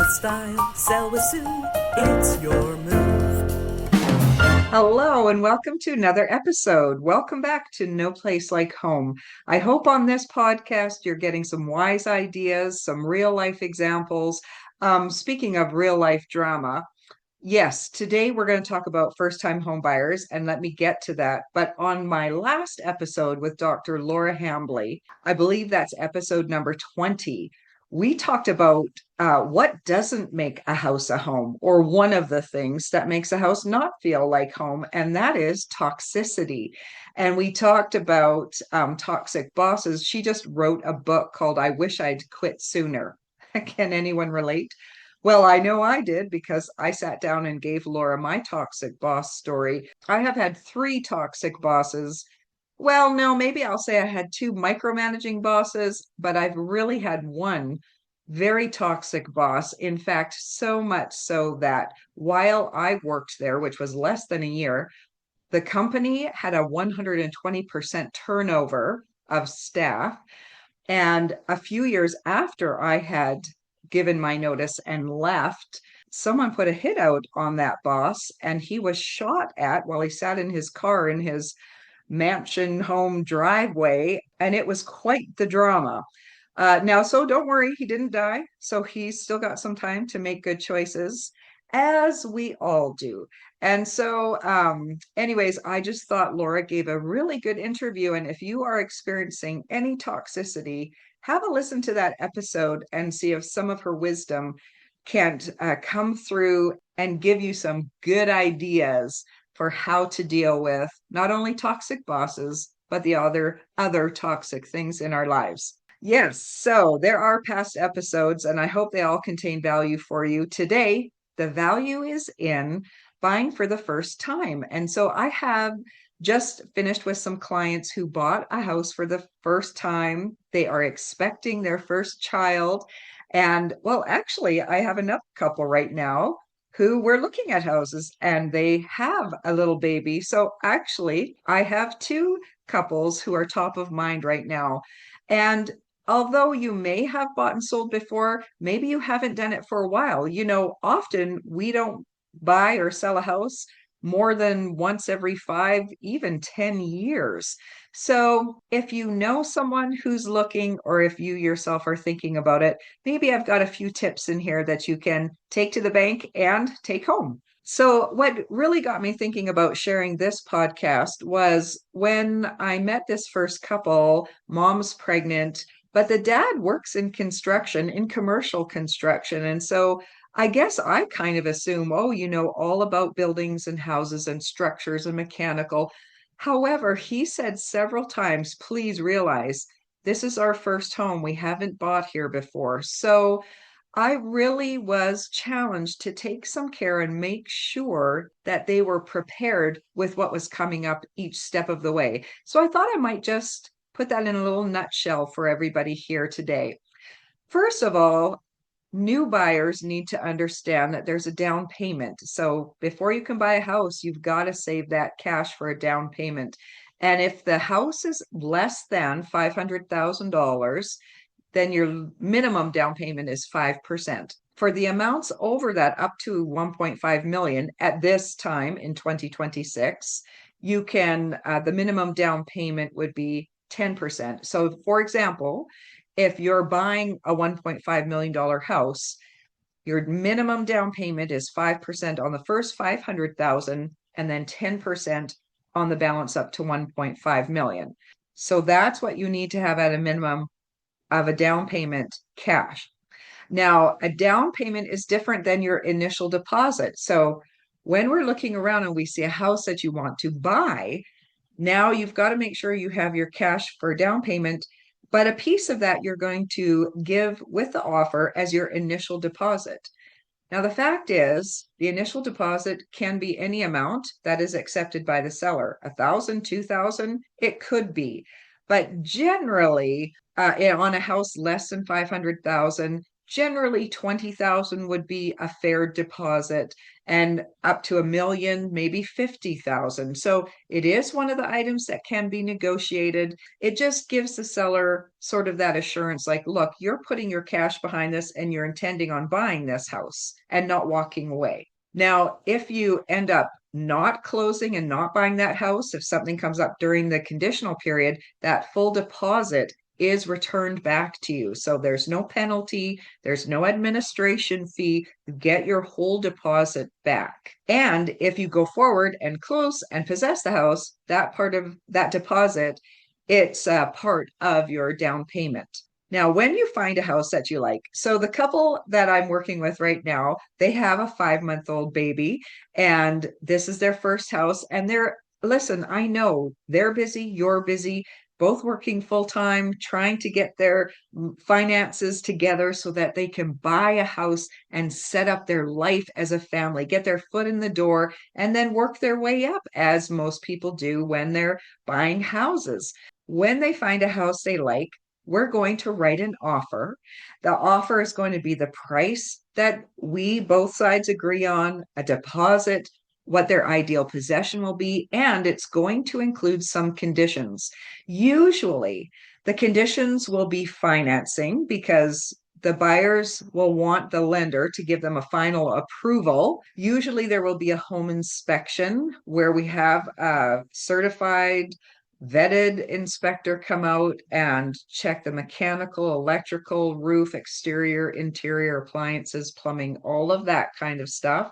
style, sell with Sue. It's your move. Hello and welcome to another episode. Welcome back to No Place Like Home. I hope on this podcast you're getting some wise ideas, some real life examples. Speaking of real life drama, yes, today we're going to talk about first time home buyers, and let me get to that. But on my last episode with Dr. Laura Hambley, I believe that's episode number 20, we talked about what doesn't make a house a home, or one of the things that makes a house not feel like home, and that is toxicity. And we talked about toxic bosses. She just wrote a book called I Wish I'd Quit Sooner. Can anyone relate? Well, I know I did because I sat down and gave Laura my toxic boss story. I have had three toxic bosses. Well, no, maybe I'll say I had two micromanaging bosses, but I've really had one very toxic boss. In fact, so much so that while I worked there, which was less than a year, the company had a 120% turnover of staff. And a few years after I had given my notice and left, someone put a hit out on that boss, and he was shot at while he sat in his car in his mansion home driveway, and it was quite the drama. Now, so don't worry, he didn't die. So he's still got some time to make good choices, as we all do. And so, anyways, I just thought Laura gave a really good interview. And if you are experiencing any toxicity, have a listen to that episode and see if some of her wisdom can come through and give you some good ideas for how to deal with not only toxic bosses, but the other toxic things in our lives. Yes, so there are past episodes, and I hope they all contain value for you. Today, the value is in buying for the first time. And so I have just finished with some clients who bought a house for the first time. They are expecting their first child. And well, actually, I have another couple right now who were looking at houses and they have a little baby. So actually, I have two couples who are top of mind right now. And although you may have bought and sold before, maybe you haven't done it for a while. Often we don't buy or sell a house more than once every 5, even 10 years. So if you know someone who's looking, or if you yourself are thinking about it, maybe I've got a few tips in here that you can take to the bank and take home. So, what really got me thinking about sharing this podcast was when I met this first couple, mom's pregnant, but the dad works in construction, in commercial construction. And so I guess I kind of assume, oh, you know all about buildings and houses and structures and mechanical. However, he said several times, please realize this is our first home. We haven't bought here before. So I really was challenged to take some care and make sure that they were prepared with what was coming up each step of the way. So I thought I might just put that in a little nutshell for everybody here today. First of all, new buyers need to understand that there's a down payment. So before you can buy a house, you've got to save that cash for a down payment. And if the house is less than $500,000, then your minimum down payment is 5%. For the amounts over that, up to 1.5 million at this time in 2026, the minimum down payment would be 10%. So for example, if you're buying a $1.5 million house, your minimum down payment is 5% on the first 500,000 and then 10% on the balance up to 1.5 million. So that's what you need to have at a minimum of a down payment cash. Now, a down payment is different than your initial deposit. So when we're looking around and we see a house that you want to buy, now you've got to make sure you have your cash for a down payment, but a piece of that you're going to give with the offer as your initial deposit. Now, the fact is, the initial deposit can be any amount that is accepted by the seller. 1,000, 2,000, it could be. But generally, on a house less than 500,000, generally 20,000 would be a fair deposit, and up to 1 million, maybe 50,000. So it is one of the items that can be negotiated. It just gives the seller sort of that assurance, like, look, you're putting your cash behind this and you're intending on buying this house and not walking away. Now, if you end up not closing and not buying that house, if something comes up during the conditional period, that full deposit is returned back to you. So there's no penalty, there's no administration fee. You get your whole deposit back. And if you go forward and close and possess the house, that part of that deposit, it's a part of your down payment. Now, when you find a house that you like, so the couple that I'm working with right now, they have a 5-month-old baby, and this is their first house. And listen, I know they're busy, you're busy, both working full time, trying to get their finances together so that they can buy a house and set up their life as a family, get their foot in the door, and then work their way up, as most people do when they're buying houses. When they find a house they like, we're going to write an offer. The offer is going to be the price that we both sides agree on, a deposit, what their ideal possession will be, and it's going to include some conditions. Usually, the conditions will be financing because the buyers will want the lender to give them a final approval. Usually, there will be a home inspection where we have a certified vetted inspector come out and check the mechanical, electrical, roof, exterior, interior, appliances, plumbing, all of that kind of stuff.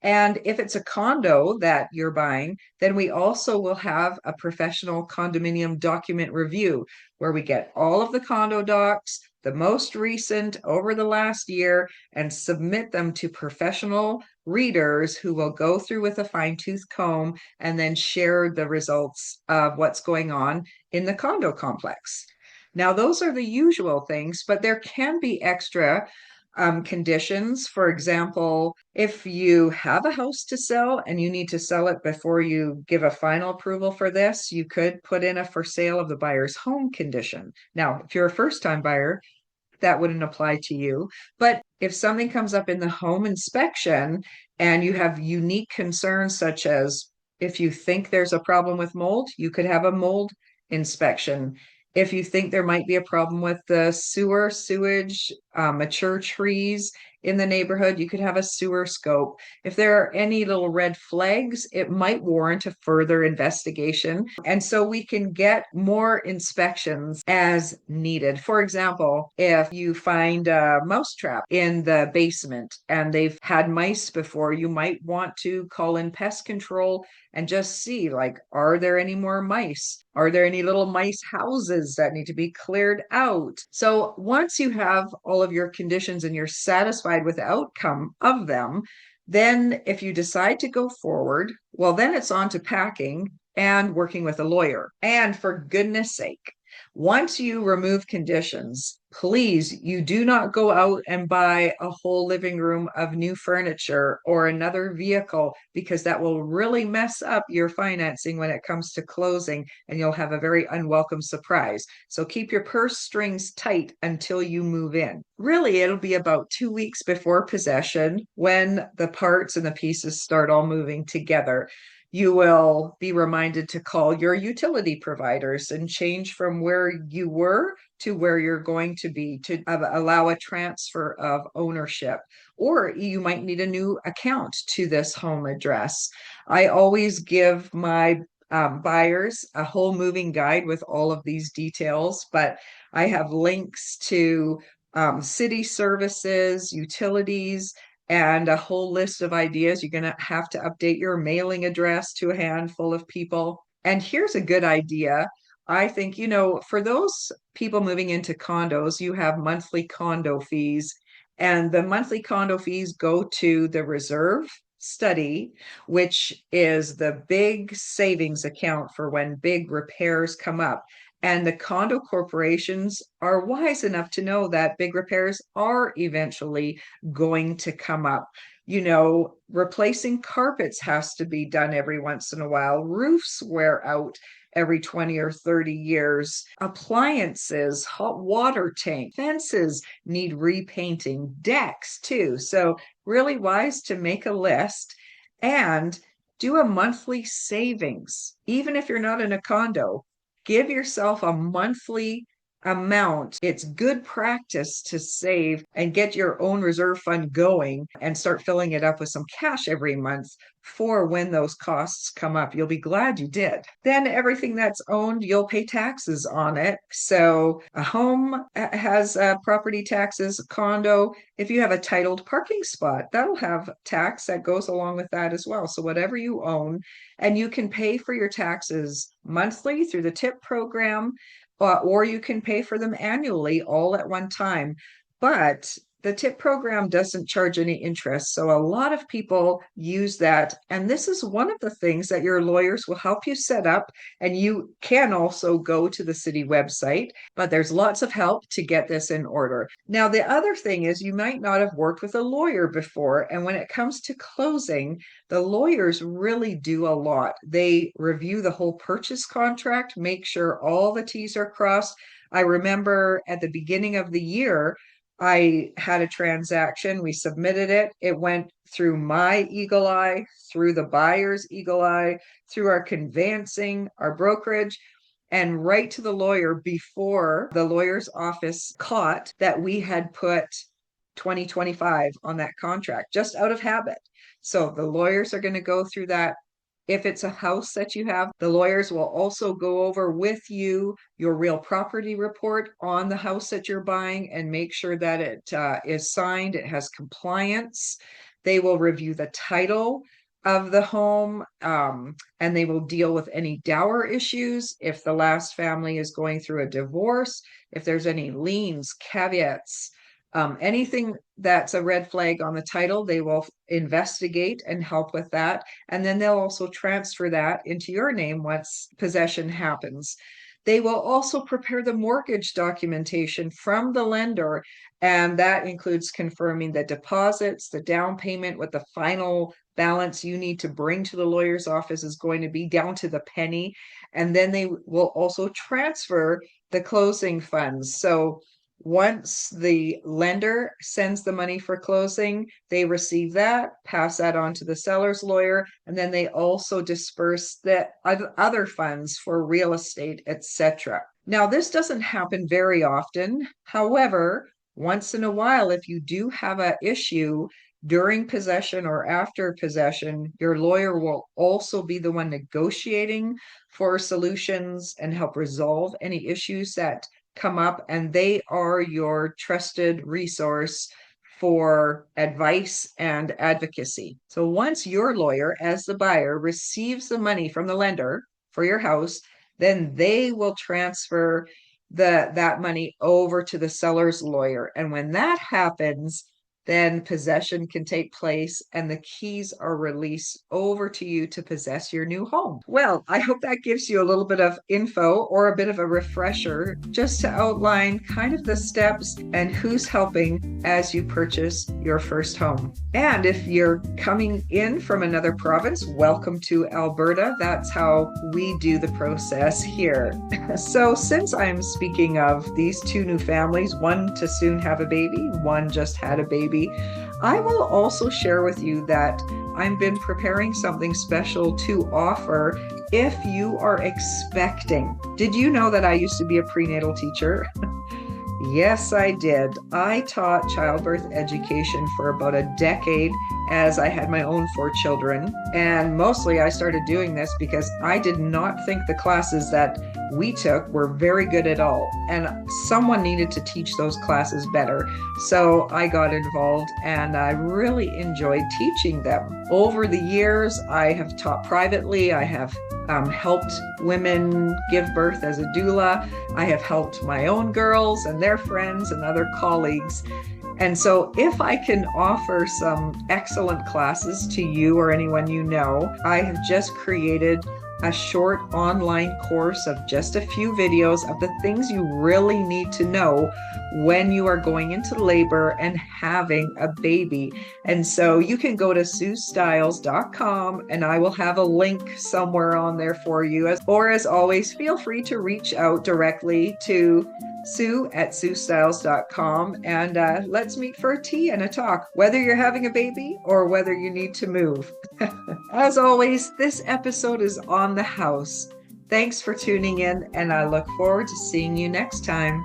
And if it's a condo that you're buying, then we also will have a professional condominium document review where we get all of the condo docs, the most recent over the last year, and submit them to professional readers who will go through with a fine-tooth comb and then share the results of what's going on in the condo complex. Now, those are the usual things, but there can be extra conditions. For example, if you have a house to sell and you need to sell it before you give a final approval for this, you could put in a for sale of the buyer's home condition. Now, if you're a first time buyer, that wouldn't apply to you. But if something comes up in the home inspection and you have unique concerns, such as if you think there's a problem with mold, you could have a mold inspection. If you think there might be a problem with the sewage, mature trees in the neighborhood, you could have a sewer scope. If there are any little red flags, it might warrant a further investigation. And so we can get more inspections as needed. For example, if you find a mouse trap in the basement and they've had mice before, you might want to call in pest control and just see, like, are there any more mice? Are there any little mice houses that need to be cleared out? So once you have all of your conditions and you're satisfied with the outcome of them, then if you decide to go forward, well, then it's on to packing and working with a lawyer. And for goodness sake, once you remove conditions, please, you do not go out and buy a whole living room of new furniture or another vehicle, because that will really mess up your financing when it comes to closing, and you'll have a very unwelcome surprise. So keep your purse strings tight until you move in. Really, it'll be about 2 weeks before possession when the parts and the pieces start all moving together. You will be reminded to call your utility providers and change from where you were to where you're going to be to allow a transfer of ownership. Or you might need a new account to this home address. I always give my buyers a whole moving guide with all of these details, but I have links to city services, utilities, and a whole list of ideas. You're going to have to update your mailing address to a handful of people. And here's a good idea. I think, for those people moving into condos, you have monthly condo fees, and the monthly condo fees go to the reserve study, which is the big savings account for when big repairs come up. And the condo corporations are wise enough to know that big repairs are eventually going to come up. Replacing carpets has to be done every once in a while. Roofs wear out. every 20 or 30 years. Appliances, hot water tank, fences need repainting, decks too. So really wise to make a list and do a monthly savings. Even if you're not in a condo, give yourself a monthly amount. It's good practice to save and get your own reserve fund going and start filling it up with some cash every month for when those costs come up. You'll be glad you did. Then everything that's owned, you'll pay taxes on it. So a home has property taxes, a condo. If you have a titled parking spot, that'll have tax that goes along with that as well. So whatever you own, and you can pay for your taxes monthly through the TIP program, or you can pay for them annually all at one time. But the TIP program doesn't charge any interest. So a lot of people use that. And this is one of the things that your lawyers will help you set up. And you can also go to the city website, but there's lots of help to get this in order. Now, the other thing is you might not have worked with a lawyer before. And when it comes to closing, the lawyers really do a lot. They review the whole purchase contract, make sure all the T's are crossed. I remember at the beginning of the year, I had a transaction, we submitted it. It went through my eagle eye, through the buyer's eagle eye, through our conveyancing, our brokerage, and right to the lawyer before the lawyer's office caught that we had put 2025 on that contract, just out of habit. So the lawyers are going to go through that. If it's a house that you have, the lawyers will also go over with you your real property report on the house that you're buying and make sure that it is signed, it has compliance. They will review the title of the home, and they will deal with any dower issues. If the last family is going through a divorce, if there's any liens, caveats, anything that's a red flag on the title, they will investigate and help with that. And then they'll also transfer that into your name once possession happens. They will also prepare the mortgage documentation from the lender, and that includes confirming the deposits, the down payment, what the final balance you need to bring to the lawyer's office is going to be down to the penny. And then they will also transfer the closing funds. So once the lender sends the money for closing, they receive that, pass that on to the seller's lawyer, and then they also disperse the other funds for real estate, etc. Now, this doesn't happen very often. However, once in a while, if you do have an issue during possession or after possession, your lawyer will also be the one negotiating for solutions and help resolve any issues that come up, and they are your trusted resource for advice and advocacy. So once your lawyer, as the buyer, receives the money from the lender for your house, then they will transfer that money over to the seller's lawyer. And when that happens, then possession can take place and the keys are released over to you to possess your new home. Well, I hope that gives you a little bit of info or a bit of a refresher just to outline kind of the steps and who's helping as you purchase your first home. And if you're coming in from another province, welcome to Alberta. That's how we do the process here. So since I'm speaking of these two new families, one to soon have a baby, one just had a baby, I will also share with you that I've been preparing something special to offer if you are expecting. Did you know that I used to be a prenatal teacher? Yes, I did. I taught childbirth education for about a decade as I had my own 4 children. And mostly I started doing this because I did not think the classes that we took were very good at all. And someone needed to teach those classes better. So I got involved and I really enjoyed teaching them. Over the years, I have taught privately. I have helped women give birth as a doula. I have helped my own girls and their friends and other colleagues. And so if I can offer some excellent classes to you or anyone you know, I have just created a short online course of just a few videos of the things you really need to know when you are going into labor and having a baby. And so you can go to SueStyles.com and I will have a link somewhere on there for you. Or as always, feel free to reach out directly to Sue at SueStyles.com and let's meet for a tea and a talk, whether you're having a baby or whether you need to move. As always, this episode is on the house. Thanks for tuning in, and I look forward to seeing you next time.